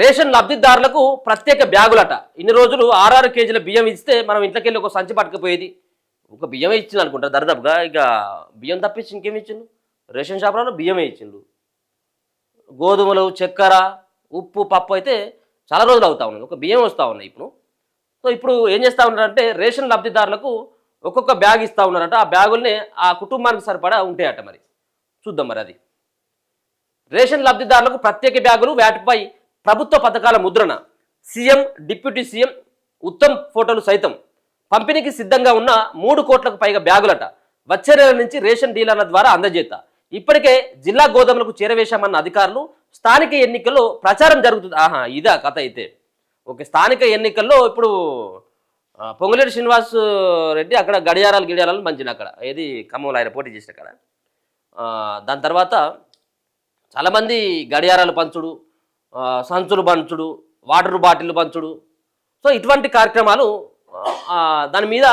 Ration లబ్ధిదారులకు ప్రత్యేక బ్యాగులట. ఇన్ని రోజులు 6 కేజీల బియ్యం ఇస్తే మనం ఇంట్లోకెళ్ళి ఒక సంచి పట్టుకుపోయేది. ఒక బియ్యమే ఇచ్చింది అనుకుంటారు దరిదాపుగా. ఇక బియ్యం తప్పించి ఇంకేమి ఇచ్చిండు? రేషన్ షాపులలో బియ్యమే ఇచ్చిండు. గోధుమలు, చక్కెర, ఉప్పు, పప్పు అయితే చాలా రోజులు అవుతా ఉన్నాయి. ఒక బియ్యం వస్తూ ఉన్నాయి ఇప్పుడు. సో ఇప్పుడు ఏం చేస్తూ ఉన్నారంటే రేషన్ లబ్ధిదారులకు ఒక్కొక్క బ్యాగ్ ఇస్తూ ఉన్నారట. ఆ బ్యాగుల్ని ఆ కుటుంబానికి సరిపడా ఉంటాయట. మరి చూద్దాం మరి అది. రేషన్ లబ్ధిదారులకు ప్రత్యేక బ్యాగులు, వాటిపై ప్రభుత్వ పథకాల ముద్రణ, సీఎం, డిప్యూటీ సీఎం ఉత్తమ్ ఫోటోలు సైతం. పంపిణీకి సిద్ధంగా ఉన్న 3 కోట్లకు పైగా బ్యాగులట. వచ్చే నెల నుంచి రేషన్ డీలర్ల ద్వారా అందజేత. ఇప్పటికే జిల్లా గోదాములకు చేరవేశామన్న అధికారులు. స్థానిక ఎన్నికల్లో ప్రచారం జరుగుతుంది. ఇదా కథ అయితే. ఓకే, స్థానిక ఎన్నికల్లో ఇప్పుడు పొంగులేటి శ్రీనివాస్ రెడ్డి అక్కడ గడియారాలు మంచిన అక్కడ ఏది ఖమ్మంలో ఆయన పోటీ చేసిన అక్కడ. దాని తర్వాత చాలామంది గడియారాలు పంచుడు, సంచులు పంచుడు, వాటర్ బాటిల్ పంచుడు. సో ఇటువంటి కార్యక్రమాలు దాని మీద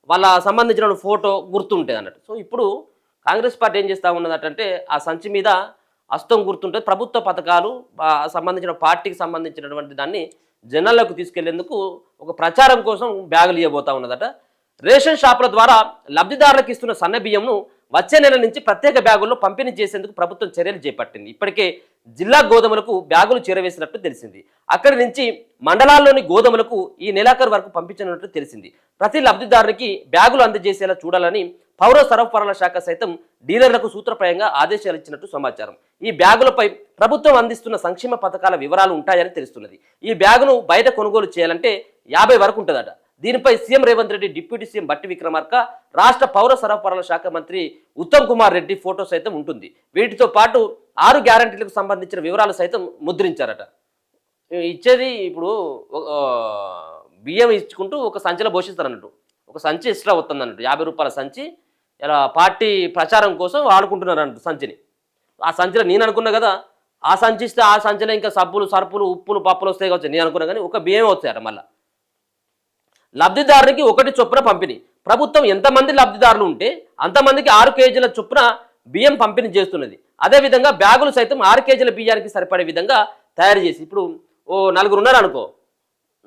వాళ్ళ సంబంధించిన ఫోటో గుర్తుంటుంది అన్నట్టు. సో ఇప్పుడు కాంగ్రెస్ పార్టీ ఏం చేస్తూ ఉన్నదంటే ఆ సంచి మీద హస్తం గుర్తుంటుంది. ప్రభుత్వ పథకాలు సంబంధించిన పార్టీకి సంబంధించినటువంటి దాన్ని జనాలకు తీసుకెళ్లేందుకు ఒక ప్రచారం కోసం బ్యాగులు ఇవ్వబోతా ఉన్నదట. రేషన్ షాపుల ద్వారా లబ్ధిదారులకు ఇస్తున్న సన్న బియ్యంను వచ్చే నెల నుంచి ప్రత్యేక బ్యాగుల్లో పంపిణీ చేసేందుకు ప్రభుత్వం చర్యలు చేపట్టింది. ఇప్పటికే జిల్లా గోదాములకు బ్యాగులు చేరవేసినట్టు తెలిసింది. అక్కడి నుంచి మండలాల్లోని గోదాములకు ఈ నెలాఖరు వరకు పంపించనున్నట్టు తెలిసింది. ప్రతి లబ్ధిదారునికి బ్యాగులు అందజేసేలా చూడాలని పౌర సరఫరాల శాఖ సైతం డీలర్లకు సూత్రప్రాయంగా ఆదేశాలు ఇచ్చినట్టు సమాచారం. ఈ బ్యాగులపై ప్రభుత్వం అందిస్తున్న సంక్షేమ పథకాల వివరాలు ఉంటాయని తెలుస్తున్నది. ఈ బ్యాగును బయట కొనుగోలు చేయాలంటే 50 వరకు ఉంటుందట. దీనిపై CM Revanth Reddy, deputy CM బట్టి విక్రమార్క, రాష్ట్ర పౌర సరఫరాల శాఖ మంత్రి ఉత్తమ్ కుమార్ రెడ్డి ఫోటో సైతం ఉంటుంది. వీటితో పాటు 6 గ్యారంటీలకు సంబంధించిన వివరాలు సైతం ముద్రించారట. ఇచ్చేది ఇప్పుడు బియ్యం ఇచ్చుకుంటూ ఒక సంచిలో పోషిస్తారు అన్నట్టు. ఒక సంచి ఎక్స్ట్రా వస్తుంది అన్నట్టు. 50 రూపాయల సంచి ఇలా పార్టీ ప్రచారం కోసం వాడుకుంటున్నారు అన్నట్టు సంచిని. ఆ సంచిలో నేను అనుకున్నా కదా, ఆ సంచి ఇస్తే ఆ సంచిలో ఇంకా సబ్బులు, సరుపులు, ఉప్పులు, పప్పులు వస్తాయి కావచ్చు నేను అనుకున్నా. కానీ ఒక బియ్యం వచ్చాయట. మళ్ళీ లబ్ధిదారునికి 1 చొప్పున పంపిణీ. ప్రభుత్వం ఎంతమంది లబ్ధిదారులు ఉంటే అంతమందికి 6 కేజీల చొప్పున బియ్యం పంపిణీ చేస్తున్నది. అదేవిధంగా బ్యాగులు సైతం 6 కేజీల బియ్యానికి సరిపడే విధంగా తయారు చేసి, ఇప్పుడు ఓ 4 ఉన్నారు అనుకో,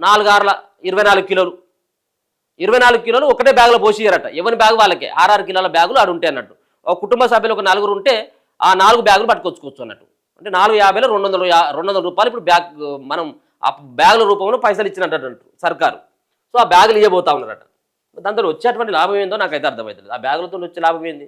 4 ఆర్ల 24 కిలోలు, 24 కిలోలు ఒకటే బ్యాగులో పోసియారట. ఎవరి బ్యాగు వాళ్ళకే 6 కిలోల బ్యాగులు ఆడు ఉంటాయి అన్నట్టు. ఒక కుటుంబ సభ్యులు ఒక 4 ఉంటే ఆ 4 బ్యాగులు పట్టుకొచ్చుకోవచ్చు అన్నట్టు. అంటే 450లో 200 రూపాయలు ఇప్పుడు బ్యాగ్ మనం ఆ బ్యాగుల రూపంలో పైసలు ఇచ్చినట్టు సర్కారు. సో ఆ బ్యాగులు ఇవ్వబోతా ఉన్నారట. దాంతో వచ్చేటువంటి లాభం ఏందో నాకైతే అర్థమవుతుంది. ఆ బ్యాగులతో వచ్చే లాభం ఏంది?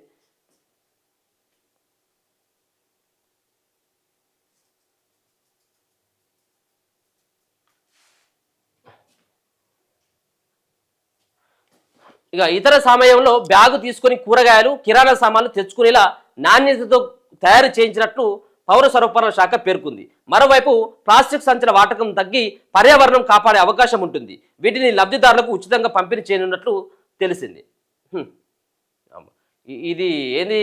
ఇక ఇతర సమయంలో బ్యాగు తీసుకొని కూరగాయలు, కిరాణా సామాన్లు తెచ్చుకునేలా నాణ్యతతో తయారు చేయించినట్లు పౌర సరఫరాల శాఖ పేర్కొంది. మరోవైపు ప్లాస్టిక్ సంచుల వాడకం తగ్గి పర్యావరణం కాపాడే అవకాశం ఉంటుంది. వీటిని లబ్ధిదారులకు ఉచితంగా పంపిణీ చేయనున్నట్లు తెలిసింది. ఇది ఏంది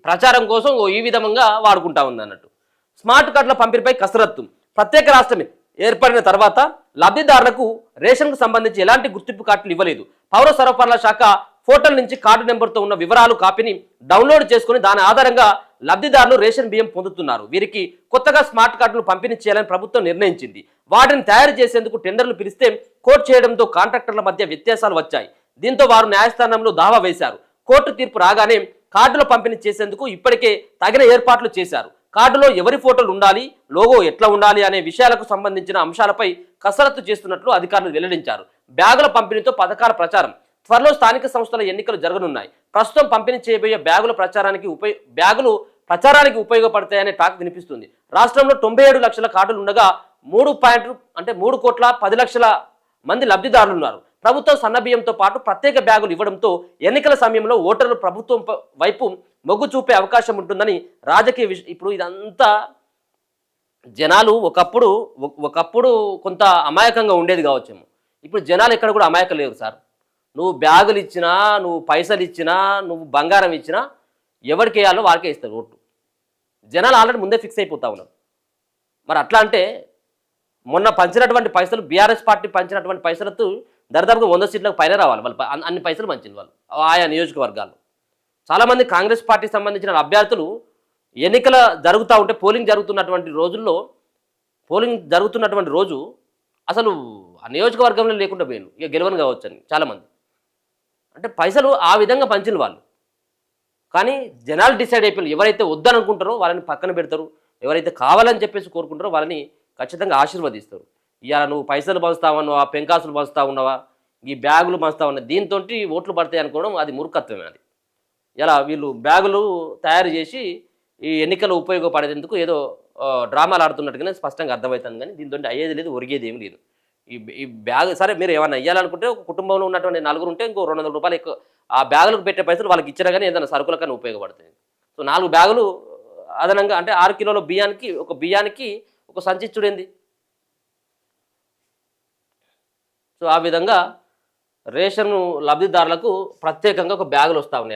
ప్రచారం కోసం ఈ విధంగా వాడుకుంటా ఉంది అన్నట్టు. స్మార్ట్ కార్డుల పంపిణీపై కసరత్తు. ప్రత్యేక రాష్ట్రం ఏర్పడిన తర్వాత లబ్ధిదారులకు రేషన్కు సంబంధించి ఎలాంటి గుర్తింపు కార్డులు ఇవ్వలేదు. పౌర సరఫరాల శాఖ ఫోటోల నుంచి కార్డు నెంబర్తో ఉన్న వివరాలు కాపీని డౌన్లోడ్ చేసుకుని దాని ఆధారంగా లబ్ధిదారులు రేషన్ బియ్యం పొందుతున్నారు. వీరికి కొత్తగా స్మార్ట్ కార్డులు పంపిణీ చేయాలని ప్రభుత్వం నిర్ణయించింది. వాటిని తయారు చేసేందుకు టెండర్లు పిలిస్తే కోర్టు చేయడంతో కాంట్రాక్టర్ల మధ్య వ్యత్యాసాలు వచ్చాయి. దీంతో వారు న్యాయస్థానంలో దావా వేశారు. కోర్టు తీర్పు రాగానే కార్డుల పంపిణీ చేసేందుకు ఇప్పటికే తగిన ఏర్పాట్లు చేశారు. కార్డులో ఎవరి ఫోటోలు ఉండాలి, లోగో ఎట్లా ఉండాలి అనే విషయాలకు సంబంధించిన అంశాలపై కసరత్తు చేస్తున్నట్లు అధికారులు వెల్లడించారు. బ్యాగుల పంపిణీతో పథకాల ప్రచారం. త్వరలో స్థానిక సంస్థల ఎన్నికలు జరగనున్నాయి. ప్రస్తుతం పంపిణీ చేయబోయే బ్యాగులు ప్రచారానికి ఉపయోగపడతాయనే టాక్ వినిపిస్తుంది. రాష్ట్రంలో 97 లక్షల కార్డులు ఉండగా 3 కోట్ల 10 లక్షల మంది లబ్ధిదారులు ఉన్నారు. ప్రభుత్వం సన్నబియ్యంతో పాటు ప్రత్యేక బ్యాగులు ఇవ్వడంతో ఎన్నికల సమయంలో ఓటర్లు ప్రభుత్వం వైపు మొగ్గు చూపే అవకాశం ఉంటుందని రాజకీయ ఇప్పుడు ఇదంతా జనాలు ఒకప్పుడు కొంత అమాయకంగా ఉండేది కావచ్చేమో. ఇప్పుడు జనాలు ఎక్కడ కూడా అమాయకం లేరు సార్. నువ్వు బ్యాగులు ఇచ్చినా, నువ్వు పైసలు ఇచ్చినా, నువ్వు బంగారం ఇచ్చినా ఎవరికి వేయాలో వారికే ఇస్తారు ఓటు. జనాలు ఆల్రెడీ ముందే ఫిక్స్ అయిపోతా ఉన్నారు. మరి అట్లా అంటే మొన్న పంచినటువంటి పైసలు, బీఆర్ఎస్ పార్టీ పంచినటువంటి పైసలతో దరిదాపుగా 100 సీట్లకు పైన రావాలి వాళ్ళు. అన్ని పైసలు పంచింది వాళ్ళు ఆయా నియోజకవర్గాల్లో. చాలామంది కాంగ్రెస్ పార్టీకి సంబంధించిన అభ్యర్థులు ఎన్నికల జరుగుతూ ఉంటే, పోలింగ్ జరుగుతున్నటువంటి రోజుల్లో పోలింగ్ జరుగుతున్నటువంటి రోజు అసలు ఆ నియోజకవర్గంలో లేకుండా పోయాను ఇక గెలవను కావచ్చని చాలామంది. అంటే పైసలు ఆ విధంగా పంచిన వాళ్ళు. కానీ జనాలు డిసైడ్ అయిపోయారు. ఎవరైతే వద్దనుకుంటారో వాళ్ళని పక్కన పెడతారు. ఎవరైతే కావాలని చెప్పేసి కోరుకుంటారో వాళ్ళని ఖచ్చితంగా ఆశీర్వదిస్తారు. ఇవాళ నువ్వు పైసలు పంచుతా ఉన్నావా, పెంకాసులు పంచుతా ఉన్నావా, ఈ బ్యాగులు పంచుతా ఉన్నా దీంతోటి ఓట్లు పడతాయి అనుకోవడం అది మూర్ఖత్వమే అది. ఇలా వీళ్ళు బ్యాగులు తయారు చేసి ఈ ఎన్నికలు ఉపయోగపడేందుకు ఏదో డ్రామాలు ఆడుతున్నట్టుగానే స్పష్టంగా అర్థమవుతుంది. కానీ దీంతో అయ్యేది లేదు, ఒరిగేది ఏమి లేదు. ఈ బ్యాగ్ సరే మీరు ఏమన్నా ఇవ్వాలనుకుంటే ఒక కుటుంబంలో ఉన్నటువంటి నలుగురు ఉంటే ఇంకో 200 రూపాయలు ఎక్కువ ఆ బ్యాగులకు పెట్టే పైసలు వాళ్ళకి ఇచ్చినా కానీ ఏదైనా సరుకులకన్నా ఉపయోగపడుతుంది. సో 4 బ్యాగులు అదనంగా అంటే 6 కిలోల బియ్యానికి ఒక సంచి ఇచ్చుడేంది. సో ఆ విధంగా రేషన్ లబ్ధిదారులకు ప్రత్యేకంగా ఒక బ్యాగులు వస్తూ ఉన్నాయట.